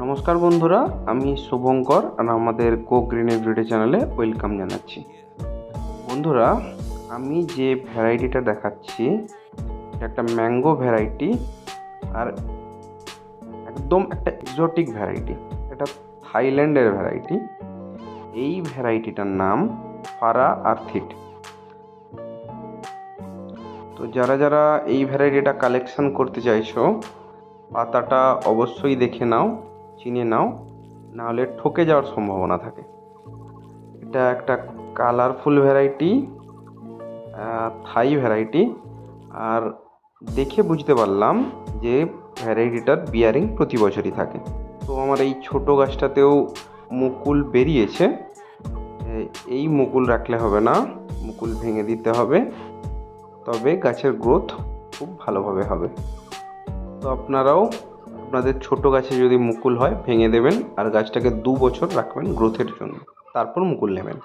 নমস্কার বন্ধুরা, আমি শুভঙ্কর আর আমাদের কো গ্রিন এভরিডে চ্যানেলে ওয়েলকাম জানাচ্ছি। বন্ধুরা, আমি যে ভ্যারাইটিটা দেখাচ্ছি এটা একটা ম্যাঙ্গো ভ্যারাইটি, আর একদম একটা এক্সোটিক ভ্যারাইটি। এটা থাইল্যান্ডের ভ্যারাইটি। এই ভ্যারাইটিটার নাম ফারা আর্থিট। তো যারা যারা এই ভ্যারাইটিটা কালেকশন করতে চাইছো, পাতাটা অবশ্যই দেখে নাও, চিনে নাও, নাহলে ঠকে যাওয়ার সম্ভাবনা থাকে। এটা একটা কালারফুল ভ্যারাইটি, থাই ভ্যারাইটি। আর দেখে বুঝতে পারলাম যে ভ্যারাইটিটার বিয়ারিং প্রতি বছরই থাকে। তো আমার এই ছোট গাছটাতেও মুকুল বেরিয়েছে। এই মুকুল রাখলে হবে না, মুকুল ভেঙে দিতে হবে, তবে গাছের গ্রোথ খুব ভালোভাবে হবে। তো আপনারাও আপনাদের ছোট গাছে যদি মুকুল হয় ভেঙে দেবেন, আর গাছটাকে 2 বছর রাখবেন গ্রোথের জন্য, তারপর মুকুল নেবেন।